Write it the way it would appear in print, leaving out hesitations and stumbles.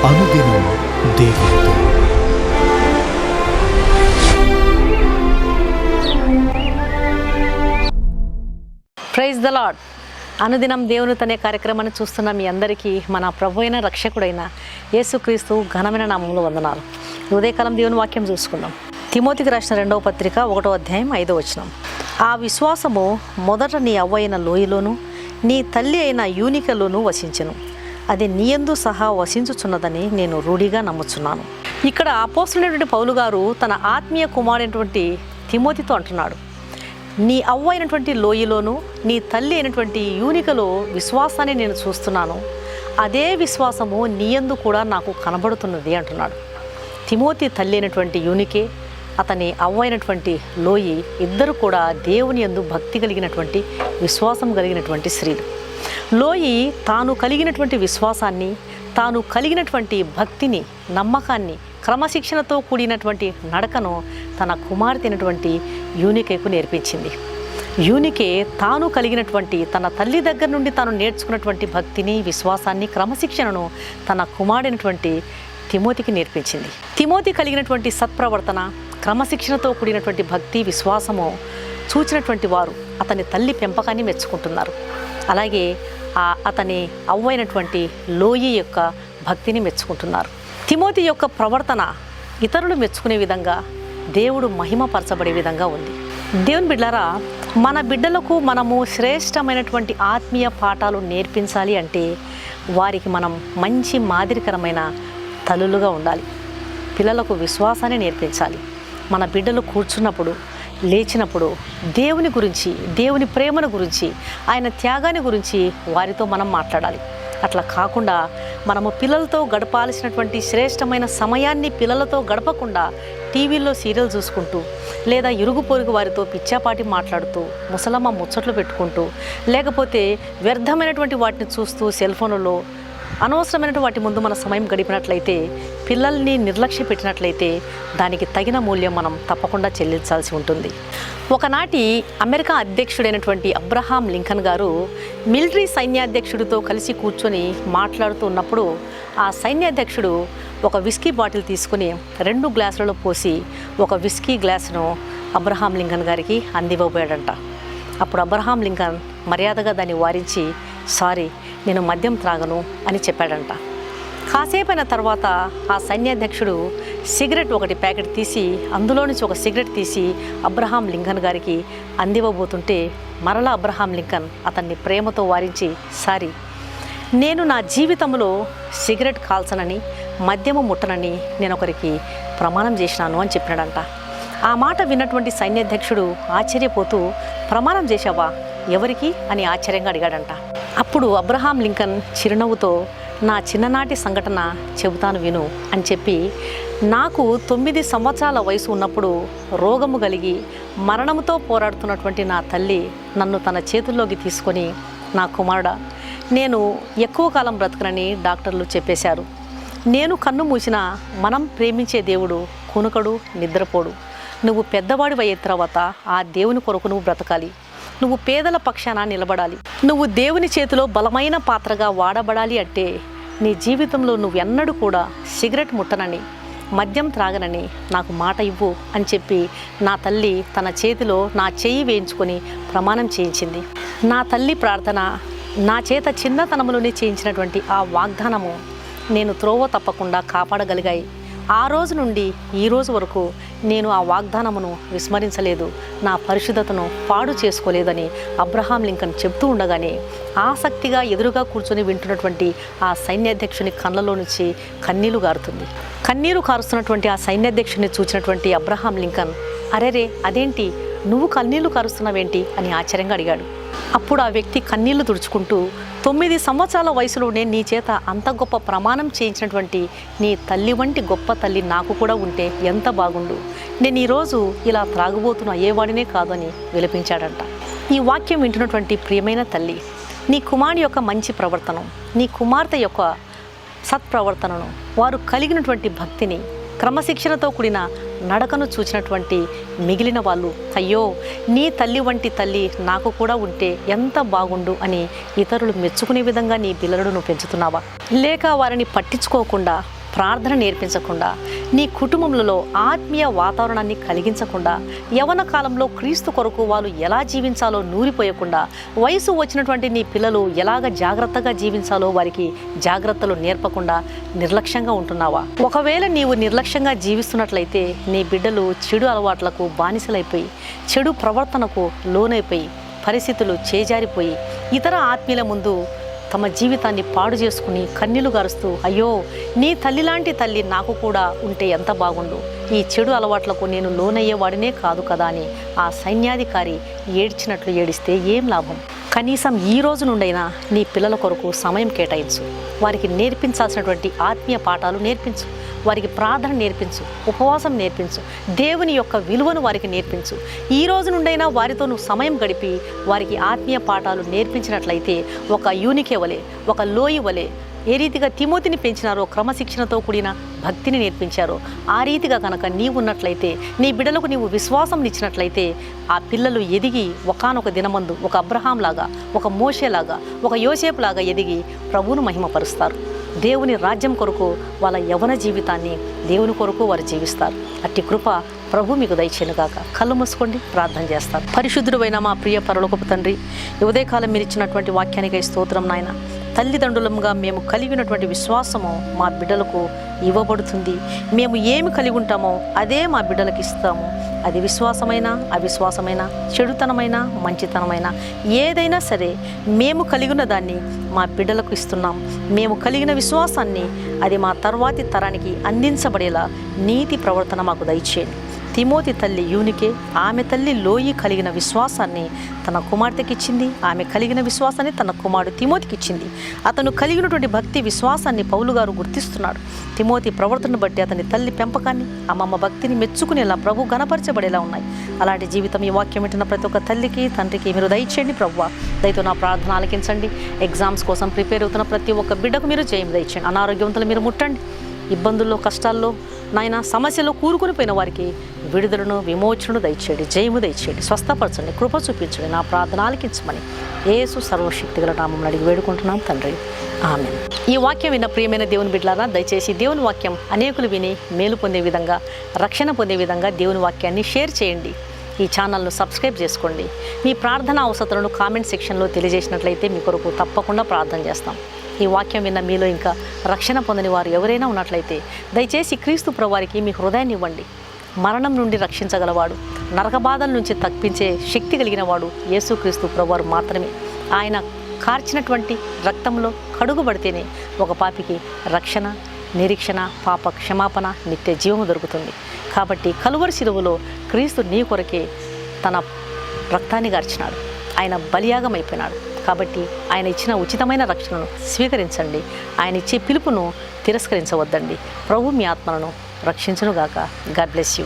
అనుదినం దేవునితో. Praise the Lord. అనుదినం దేవునితో అనే కార్యక్రమాన్ని చూస్తున్న మీ అందరికీ మన ప్రభు అయిన రక్షకుడైన యేసుక్రీస్తు ఘనమైన నామములో వందనాలు. ఉదయకాలం దేవుని వాక్యం చూసుకుందాం. తిమోతికి రాసిన 2వ పత్రిక 1వ అధ్యాయం 5వ వచనం. ఆ విశ్వాసము మొదట నీ అవ్వ అయిన లోయలోను నీ తల్లి అయిన యూనికలోను వసించెను. అది నీయందు సహా వసించుచున్నదని నేను రూఢిగా నమ్ముచున్నాను. ఇక్కడ అపోస్తలుడైనటువంటి పౌలు గారు తన ఆత్మీయ కుమారుడైనటువంటి తిమోతితో అంటున్నాడు, నీ అవ్వ అయినటువంటి లోయలోను నీ తల్లి అయినటువంటి యూనికలో విశ్వాసాన్ని నేను చూస్తున్నాను. అదే విశ్వాసము నీయందు కూడా నాకు కనబడుతున్నది అంటున్నాడు. తిమోతి తల్లి అయినటువంటి యూనికే, అతని అవ్వ అయినటువంటి లోయి ఇద్దరు కూడా దేవుని యందు భక్తి కలిగినటువంటి విశ్వాసం కలిగినటువంటి స్త్రీలు. లోయి తాను కలిగినటువంటి విశ్వాసాన్ని, తాను కలిగినటువంటి భక్తిని, నమ్మకాన్ని, క్రమశిక్షణతో కూడినటువంటి నడకను తన కుమార్తె అయినటువంటి యూనికేకు నేర్పించింది. యూనికే తాను కలిగినటువంటి తన తల్లి దగ్గర నుండి తాను నేర్చుకున్నటువంటి భక్తిని, విశ్వాసాన్ని, క్రమశిక్షణను తన కుమారుడైనటువంటి తిమోతికి నేర్పించింది. తిమోతి కలిగినటువంటి సత్ప్రవర్తన, క్రమశిక్షణతో కూడినటువంటి భక్తి, విశ్వాసము చూచినటువంటి వారు అతని తల్లి పెంపకాన్ని మెచ్చుకుంటున్నారు. అలాగే అతని అవ్వైనటువంటి లోయి యొక్క భక్తిని మెచ్చుకుంటున్నారు. తిమోతి యొక్క ప్రవర్తన ఇతరులు మెచ్చుకునే విధంగా, దేవుడు మహిమపరచబడే విధంగా ఉంది. దేవుని బిడ్డలారా, మన బిడ్డలకు మనము శ్రేష్టమైనటువంటి ఆత్మీయ పాఠాలు నేర్పించాలి అంటే వారికి మనం మంచి మాదిరికరమైన తల్లులుగా ఉండాలి. పిల్లలకు విశ్వాసాన్ని నేర్పించాలి. మన బిడ్డలు కూర్చున్నప్పుడు, లేచినప్పుడు దేవుని గురించి, దేవుని ప్రేమను గురించి, ఆయన త్యాగాన్ని గురించి వారితో మనం మాట్లాడాలి. అట్లా కాకుండా మనము పిల్లలతో గడపాల్సినటువంటి శ్రేష్టమైన సమయాన్ని పిల్లలతో గడపకుండా టీవీల్లో సీరియల్ చూసుకుంటూ, లేదా ఇరుగు పొరుగు వారితో పిచ్చాపాటి మాట్లాడుతూ, ముసలమ్మ ముచ్చట్లు పెట్టుకుంటూ, లేకపోతే వ్యర్థమైనటువంటి వాటిని చూస్తూ సెల్ ఫోన్లలో అనవసరమైన వాటి ముందు మన సమయం గడిపినట్లయితే, పిల్లల్ని నిర్లక్ష్య పెట్టినట్లయితే దానికి తగిన మూల్యం మనం తప్పకుండా చెల్లించాల్సి ఉంటుంది. ఒకనాటి అమెరికా అధ్యక్షుడైనటువంటి అబ్రహాం లింకన్ గారు మిలిటరీ సైన్యాధ్యక్షుడితో కలిసి కూర్చొని మాట్లాడుతూ ఉన్నప్పుడు ఆ సైన్యాధ్యక్షుడు ఒక విస్కీ బాటిల్ తీసుకుని 2 గ్లాసులలో పోసి ఒక విస్కీ గ్లాసును అబ్రహాం లింకన్ గారికి అందివ్వబోయాడంట. అప్పుడు అబ్రహాం లింకన్ మర్యాదగా దాన్ని వారించి, సారీ, నేను మద్యం త్రాగను అని చెప్పాడంట. కాసేపైన తర్వాత ఆ సైన్యాధ్యక్షుడు సిగరెట్ ఒకటి ప్యాకెట్ తీసి, అందులో నుంచి ఒక సిగరెట్ తీసి అబ్రహాం లింకన్ గారికి అందివ్వబోతుంటే మరలా అబ్రహాం లింకన్ అతన్ని ప్రేమతో వారించి, సారీ, నేను నా జీవితంలో సిగరెట్ కాల్చనని, మద్యము ముట్టనని నేను ఒకరికి ప్రమాణం చేసినాను అని చెప్పినాడంట. ఆ మాట విన్నటువంటి సైన్యాధ్యక్షుడు ఆశ్చర్యపోతూ, ప్రమాణం చేశావా? ఎవరికి అని ఆశ్చర్యంగా అడిగాడంట. అప్పుడు అబ్రహాం లింకన్ చిరునవ్వుతో, నా చిన్ననాటి సంఘటన చెబుతాను విను అని చెప్పి, నాకు 9 సంవత్సరాల వయసు ఉన్నప్పుడు రోగము కలిగి మరణముతో పోరాడుతున్నటువంటి నా తల్లి నన్ను తన చేతుల్లోకి తీసుకొని, నా కుమారుడా, నేను ఎక్కువ కాలం బ్రతకనని డాక్టర్లు చెప్పేశారు. నేను కన్ను మూసినా మనం ప్రేమించే దేవుడు కునుకడు, నిద్రపోడు. నువ్వు పెద్దవాడి అయ్యే తర్వాత ఆ దేవుని కొరకు నువ్వు బ్రతకాలి. నువ్వు పేదల పక్షాన నిలబడాలి. నువ్వు దేవుని చేతిలో బలమైన పాత్రగా వాడబడాలి అంటే నీ జీవితంలో నువ్వెన్నడూ కూడా సిగరెట్ ముట్టనని, మద్యం త్రాగనని నాకు మాట ఇవ్వు అని చెప్పి నా తల్లి తన చేతిలో నా చెయ్యి వేయించుకొని ప్రమాణం చేయించింది. నా తల్లి ప్రార్థన నా చేత చిన్నతనంలోనే చేయించినటువంటి ఆ వాగ్దానము నేను త్రోవ తప్పకుండా కాపాడగలిగాయి. ఆ రోజు నుండి ఈ రోజు వరకు నేను ఆ వాగ్దానమును విస్మరించలేదు, నా పరిశుద్ధతను పాడు చేసుకోలేదని అబ్రహాం లింకన్ చెప్తూ ఉండగానే ఆసక్తిగా ఎదురుగా కూర్చొని వింటున్నటువంటి ఆ సైన్యాధ్యక్షుని కళ్ళలో నుంచి కన్నీళ్లు గారుతుంది. కన్నీరు కారుస్తున్నటువంటి ఆ సైన్యాధ్యక్షుని చూసినటువంటి అబ్రహాం లింకన్, అరేరే, అదేంటి, నువ్వు కన్నీళ్లు కారుస్తున్నావేంటి అని ఆశ్చర్యంగా అడిగాడు. అప్పుడు ఆ వ్యక్తి కన్నీళ్లు తుడుచుకుంటూ, 9 సంవత్సరాల వయసులోనే నీ చేత అంత గొప్ప ప్రమాణం చేయించినటువంటి నీ తల్లి వంటి గొప్ప తల్లి నాకు కూడా ఉంటే ఎంత బాగుండు. నేను ఈరోజు ఇలా త్రాగుబోతున్న అయ్యేవాడినే కాదని విలపించాడంట. ఈ వాక్యం వింటున్నటువంటి ప్రియమైన తల్లి, నీ కుమారుని యొక్క మంచి ప్రవర్తన, నీ కుమార్తె యొక్క సత్ప్రవర్తనను, వారు కలిగినటువంటి భక్తిని, క్రమశిక్షణతో కూడిన నడకను చూసినటువంటి మిగిలిన వాళ్ళు, అయ్యో నీ తల్లి వంటి తల్లి నాకు కూడా ఉంటే ఎంత బాగుండు అని ఇతరులు మెచ్చుకునే విధంగా నీ పిల్లలను నువ్వు పెంచుతున్నావా? లేక వారిని పట్టించుకోకుండా ప్రార్థన నేర్పించకుండా, నీ కుటుంబంలో ఆత్మీయ వాతావరణాన్ని కలిగించకుండా, యవ్వన కాలంలో క్రీస్తు కొరకు వాళ్ళు ఎలా జీవించాలో నూరిపోయకుండా, వయసు వచ్చినటువంటి నీ పిల్లలు ఎలాగ జాగ్రత్తగా జీవించాలో వారికి జాగ్రత్తలు నేర్పకుండా నిర్లక్ష్యంగా ఉంటున్నావా? ఒకవేళ నీవు నిర్లక్ష్యంగా జీవిస్తున్నట్లయితే నీ బిడ్డలు చెడు అలవాట్లకు బానిసలైపోయి, చెడు ప్రవర్తనకు లోనైపోయి, పరిస్థితులు చేజారిపోయి, ఇతర ఆత్మీయుల ముందు తమ జీవితాన్ని పాడు చేసుకుని కన్నీళ్లు గారుస్తూ, అయ్యో నీ తల్లి లాంటి తల్లి నాకు కూడా ఉంటే ఎంత బాగుండు, ఈ చెడు అలవాట్లకు నేను లోనయ్యేవాడినే కాదు కదా అని ఆ సైన్యాధికారి ఏడ్చినట్లు ఏడిస్తే ఏం లాభం? కనీసం ఈ రోజు నుండైనా నీ పిల్లల కొరకు సమయం కేటాయించు. వారికి నేర్పించాల్సినటువంటి ఆత్మీయ పాఠాలు నేర్పించు. వారికి ప్రార్థన నేర్పించు, ఉపవాసం నేర్పించు, దేవుని యొక్క విలువను వారికి నేర్పించు. ఈ రోజు నుండైనా వారితో నువ్వు సమయం గడిపి వారికి ఆత్మీయ పాఠాలు నేర్పించినట్లయితే ఒక యూనికే వలె, ఒక లోయి వలె, ఏ రీతిగా తిమోతిని పెంచినారో, క్రమశిక్షణతో కూడిన భక్తిని నేర్పించారో ఆ రీతిగా కనుక నీవు ఉన్నట్లయితే, నీ బిడ్డలకు నీవు విశ్వాసం ఇచ్చినట్లయితే, ఆ పిల్లలు ఎదిగి ఒకానొక దినమందు ఒక అబ్రహాం లాగా, ఒక మోషేలాగా, ఒక యోసేపు లాగా ఎదిగి ప్రభువును మహిమపరుస్తారు. దేవుని రాజ్యం కొరకు వాళ్ళ యవ్వన జీవితాన్ని దేవుని కొరకు వారు జీవిస్తారు. అట్టి కృప ప్రభు మీకు దయచేయనుగాక. కళ్ళు మూసుకోండి, ప్రార్థన చేస్తారు. పరిశుద్ధుడైన మా ప్రియ పరలోకపు తండ్రి, ఈ ఉదయకాలం మీరు ఇచ్చినటువంటి వాక్యానికి స్తోత్రం నాయన. తల్లిదండ్రులంగా మేము కలిగినటువంటి విశ్వాసము మా బిడ్డలకు ఇవ్వబడుతుంది. మేము ఏమి కలిగి ఉంటామో అదే మా బిడ్డలకు ఇస్తాము. అది విశ్వాసమైనా, అవిశ్వాసమైన, చెడుతనమైన, మంచితనమైన ఏదైనా సరే మేము కలిగిన దాన్ని మా బిడ్డలకు ఇస్తున్నాం. మేము కలిగిన విశ్వాసాన్ని అది మా తర్వాతి తరానికి అందించబడేలా నీతి ప్రవర్తన మాకు దయచేయండి. తిమోతి తల్లి యూనికే, ఆమె తల్లి లోయి కలిగిన విశ్వాసాన్ని తన కుమార్తెకి ఇచ్చింది. ఆమె కలిగిన విశ్వాసాన్ని తన కుమారుడు తిమోతికి ఇచ్చింది. అతను కలిగినటువంటి భక్తి విశ్వాసాన్ని పౌలు గారు గుర్తిస్తున్నాడు. తిమోతి ప్రవర్తనను బట్టి అతని తల్లి పెంపకాన్ని, అమ్మమ్మ భక్తిని మెచ్చుకునేలా ప్రభు గణపరచబడేలా ఉన్నాయి. అలాంటి జీవితం ఈ వాక్యం వింటున్న ప్రతి ఒక్క తల్లికి, తండ్రికి మీరు దయచేయండి. ప్రభువా, దయతో నా ప్రార్థన ఆలకించండి. ఎగ్జామ్స్ కోసం ప్రిపేర్ అవుతున్న ప్రతి ఒక్క బిడ్డకు మీరు జయం దయచేయండి. అనారోగ్యవంతులు మీరు ముట్టండి. ఇబ్బందుల్లో, కష్టాల్లో, నాయన సమస్యలో కూరుకుని పోయిన వారికి విడుదలను, విమోచనను దయచేయండి. జయము దయచేయండి. స్వస్థపరచండి, కృప చూపించండి. నా ప్రార్థన ఆలకించమని యేసు సర్వశక్తి గల నామమున అడిగి వేడుకుంటున్నాం తండ్రి, ఆమేన్. ఈ వాక్యం విన్న ప్రియమైన దేవుని బిడ్డలారా, దయచేసి దేవుని వాక్యం అనేకులు విని మేలు పొందే విధంగా, రక్షణ పొందే విధంగా దేవుని వాక్యాన్ని షేర్ చేయండి. ఈ ఛానల్ను సబ్స్క్రైబ్ చేసుకోండి. మీ ప్రార్థన అవసరాలను కామెంట్ సెక్షన్లో తెలియజేసినట్లయితే మీ కొరకు తప్పకుండా ప్రార్థన చేస్తాం. ఈ వాక్యం విన్న మీలో ఇంకా రక్షణ పొందని వారు ఎవరైనా ఉన్నట్లయితే దయచేసి క్రీస్తు ప్రభువారికి మీ హృదయాన్ని ఇవ్వండి. మరణం నుండి రక్షించగలవాడు, నరక బాధల నుంచి తప్పించే శక్తి కలిగిన వాడు యేసుక్రీస్తు ప్రభువారు మాత్రమే. ఆయన కార్చినటువంటి రక్తంలో కడుగుబడితేనే ఒక పాపికి రక్షణ, నిరీక్షణ, పాప క్షమాపణ, నిత్య జీవము దొరుకుతుంది. కాబట్టి కలువరి శిలువలో క్రీస్తు నీ కొరకే తన రక్తాన్ని గార్చినాడు. ఆయన బలియాగం అయిపోయినాడు. కాబట్టి ఆయన ఇచ్చిన ఉచితమైన రక్షణను స్వీకరించండి. ఆయన ఇచ్చే పిలుపును తిరస్కరించవద్దండి. ప్రభు మీ ఆత్మలను రక్షించునుగాక. God bless you.